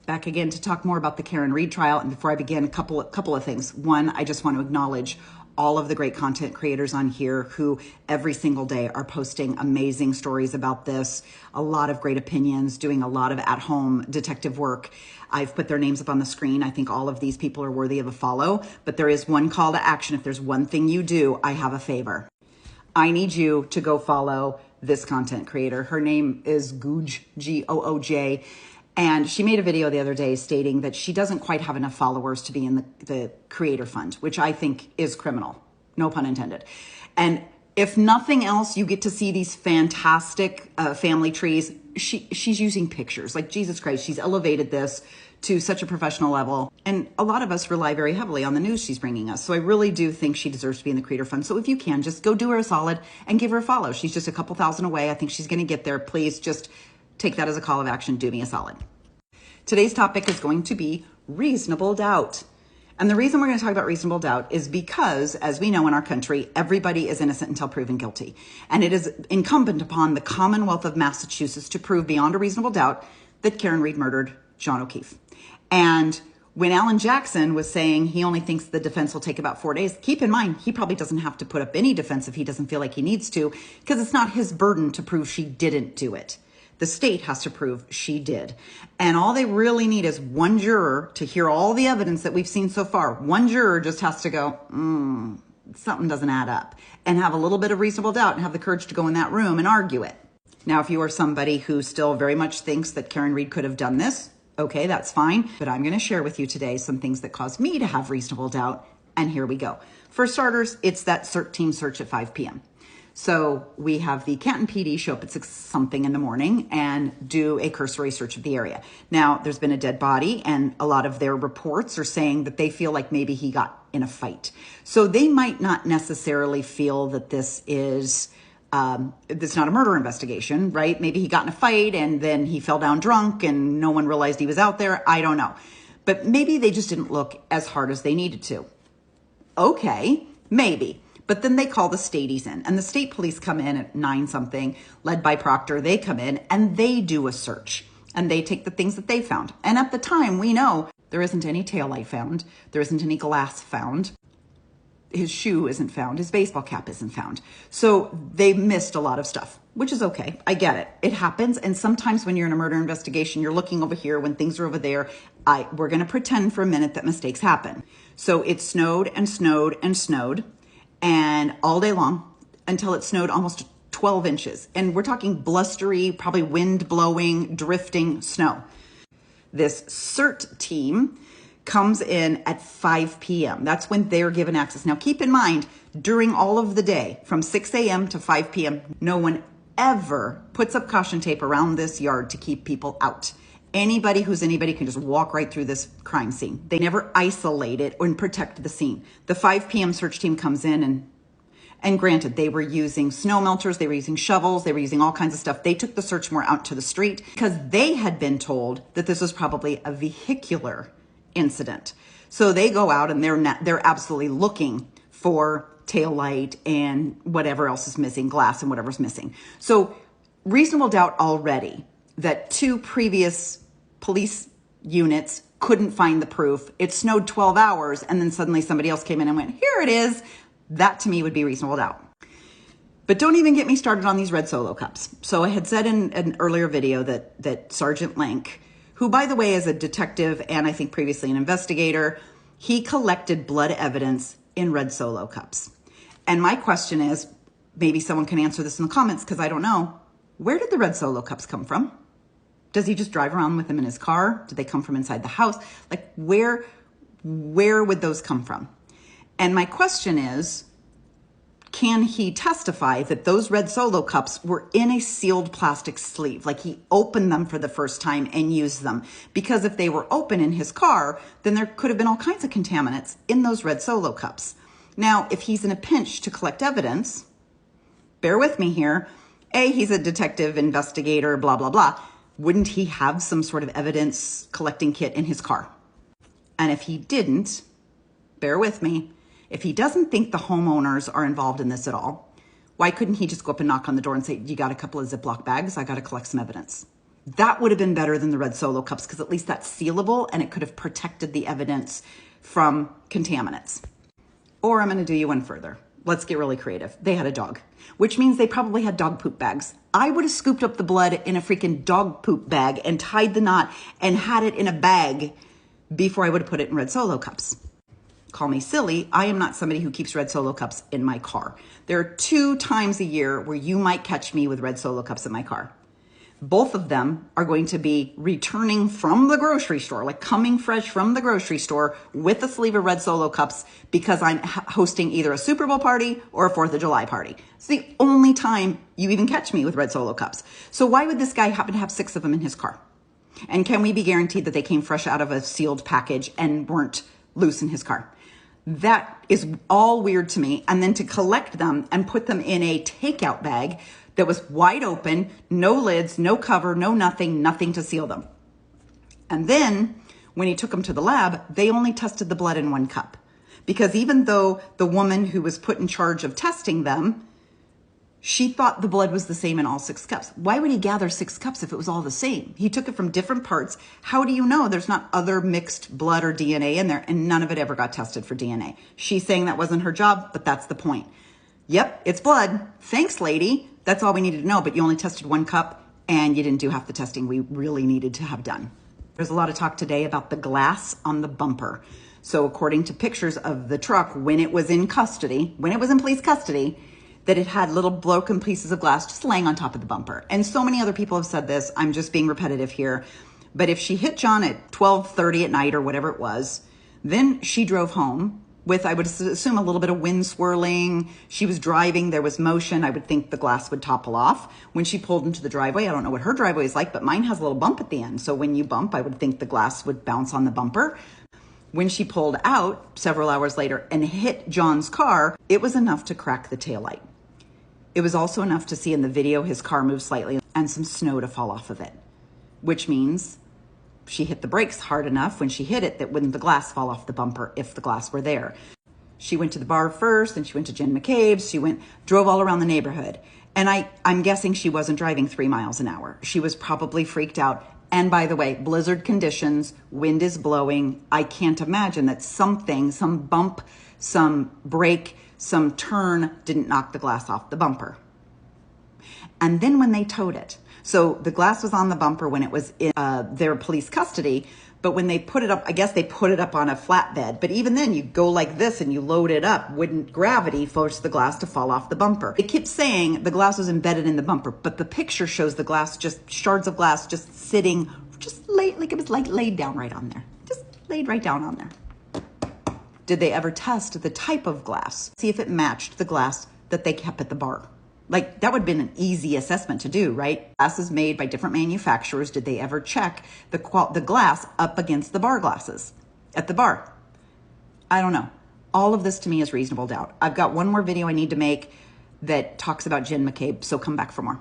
Back again to talk more about the Karen Read trial. And before I begin, a couple of things. One, I just want to acknowledge all of the great content creators on here who every single day are posting amazing stories about this, a lot of great opinions, doing a lot of at-home detective work. I've put their names up on the screen. I think all of these people are worthy of a follow, but there is one call to action. If there's one thing you do, I have a favor. I need you to go follow this content creator. Her name is Gooj, G-O-O-J. And she made a video the other day stating that she doesn't quite have enough followers to be in the creator fund, which I think is criminal, no pun intended. And if nothing else, you get to see these fantastic family trees. She's using pictures, like Jesus Christ, she's elevated this to such a professional level. And a lot of us rely very heavily on the news she's bringing us. So I really do think she deserves to be in the creator fund. So if you can, just go do her a solid and give her a follow. She's just a couple thousand away. I think she's going to get there. Please just take that as a call of action. Do me a solid. Today's topic is going to be reasonable doubt. And the reason we're going to talk about reasonable doubt is because, as we know in our country, everybody is innocent until proven guilty. And it is incumbent upon the Commonwealth of Massachusetts to prove beyond a reasonable doubt that Karen Read murdered John O'Keefe. And when Alan Jackson was saying he only thinks the defense will take about 4 days, keep in mind, he probably doesn't have to put up any defense if he doesn't feel like he needs to, because it's not his burden to prove she didn't do it. The state has to prove she did. And all they really need is one juror to hear all the evidence that we've seen so far. One juror just has to go, something doesn't add up, and have a little bit of reasonable doubt and have the courage to go in that room and argue it. Now, if you are somebody who still very much thinks that Karen Read could have done this, okay, that's fine. But I'm going to share with you today some things that caused me to have reasonable doubt. And here we go. For starters, it's that team search at 5 p.m. So we have the Canton PD show up at 6 something in the morning and do a cursory search of the area. Now, there's been a dead body, and a lot of their reports are saying that they feel like maybe he got in a fight. So they might not necessarily feel that this is it's not a murder investigation, right? Maybe he got in a fight and then he fell down drunk and no one realized he was out there. I don't know. But maybe they just didn't look as hard as they needed to. Okay, maybe. But then they call the staties in, and the state police come in at 9 something, led by Proctor. They come in and they do a search, and they take the things that they found. And at the time, we know there isn't any taillight found. There isn't any glass found. His shoe isn't found. His baseball cap isn't found. So they missed a lot of stuff, which is okay. I get it. It happens. And sometimes when you're in a murder investigation, you're looking over here when things are over there. We're going to pretend for a minute that mistakes happen. So it snowed and snowed and snowed. And all day long until it snowed almost 12 inches. And we're talking blustery, probably wind blowing, drifting snow. This CERT team comes in at 5 p.m. That's when they're given access. Now, keep in mind, during all of the day, from 6 a.m. to 5 p.m., no one ever puts up caution tape around this yard to keep people out. Anybody who's anybody can just walk right through this crime scene. They never isolate it or protect the scene. The 5 p.m. search team comes in and granted, they were using snow melters, they were using shovels, they were using all kinds of stuff. They took the search more out to the street because they had been told that this was probably a vehicular incident. So they go out and they're absolutely looking for taillight and whatever else is missing, glass and whatever's missing. So reasonable doubt already that 2 previous police units couldn't find the proof. It snowed 12 hours and then suddenly somebody else came in and went, here it is. That to me would be reasonable doubt. But don't even get me started on these red Solo cups. So I had said in an earlier video that Sergeant Lank, who by the way is a detective and I think previously an investigator, he collected blood evidence in red Solo cups. And my question is, maybe someone can answer this in the comments because I don't know, where did the red Solo cups come from? Does he just drive around with them in his car? Did they come from inside the house? Like where would those come from? And my question is, can he testify that those red Solo cups were in a sealed plastic sleeve? Like he opened them for the first time and used them? Because if they were open in his car, then there could have been all kinds of contaminants in those red Solo cups. Now, if he's in a pinch to collect evidence, bear with me here. He's a detective, investigator, blah, blah, blah. Wouldn't he have some sort of evidence collecting kit in his car? And if he didn't, bear with me, if he doesn't think the homeowners are involved in this at all, why couldn't he just go up and knock on the door and say, you got a couple of Ziploc bags? I got to collect some evidence. That would have been better than the red Solo cups because at least that's sealable and it could have protected the evidence from contaminants. Or I'm going to do you one further. Let's get really creative. They had a dog, which means they probably had dog poop bags. I would have scooped up the blood in a freaking dog poop bag and tied the knot and had it in a bag before I would have put it in red Solo cups. Call me silly. I am not somebody who keeps red Solo cups in my car. There are 2 times a year where you might catch me with red Solo cups in my car. Both of them are going to be returning from the grocery store, like coming fresh from the grocery store with a sleeve of red Solo cups because I'm hosting either a Super Bowl party or a 4th of July party. It's the only time you even catch me with red Solo cups. So why would this guy happen to have 6 of them in his car? And can we be guaranteed that they came fresh out of a sealed package and weren't loose in his car? That is all weird to me. And then to collect them and put them in a takeout bag that was wide open, no lids, no cover, no nothing to seal them. And then when he took them to the lab, they only tested the blood in 1 cup. Because even though the woman who was put in charge of testing them, she thought the blood was the same in all 6 cups. Why would he gather 6 cups if it was all the same? He took it from different parts. How do you know there's not other mixed blood or DNA in there? And none of it ever got tested for DNA. She's saying that wasn't her job, but that's the point. Yep, it's blood. Thanks, lady. That's all we needed to know, but you only tested 1 cup and you didn't do half the testing we really needed to have done. There's a lot of talk today about the glass on the bumper. So according to pictures of the truck, when it was in custody, when it was in police custody, that it had little broken pieces of glass just laying on top of the bumper. And so many other people have said this. I'm just being repetitive here. But if she hit John at 12:30 at night or whatever it was, then she drove home with, I would assume, a little bit of wind swirling. She was driving, there was motion. I would think the glass would topple off. When she pulled into the driveway, I don't know what her driveway is like, but mine has a little bump at the end. So when you bump, I would think the glass would bounce on the bumper. When she pulled out several hours later and hit John's car, it was enough to crack the taillight. It was also enough to see in the video his car move slightly and some snow to fall off of it, which means she hit the brakes hard enough when she hit it that wouldn't the glass fall off the bumper if the glass were there. She went to the bar first, then she went to Jen McCabe's. She drove all around the neighborhood. And I'm guessing she wasn't driving 3 miles an hour. She was probably freaked out. And by the way, blizzard conditions, wind is blowing. I can't imagine that something, some bump, some brake, some turn didn't knock the glass off the bumper. And then when they towed it, so the glass was on the bumper when it was in their police custody, but when they put it up, I guess they put it up on a flatbed. But even then, you go like this and you load it up. Wouldn't gravity force the glass to fall off the bumper? They keep saying the glass was embedded in the bumper, but the picture shows the glass, just shards of glass, just sitting, just like it was like laid down right on there. Just laid right down on there. Did they ever test the type of glass? See if it matched the glass that they kept at the bar? Like, that would have been an easy assessment to do, right? Glass is made by different manufacturers. Did they ever check the glass up against the bar glasses at the bar? I don't know. All of this to me is reasonable doubt. I've got one more video I need to make that talks about Jen McCabe, so come back for more.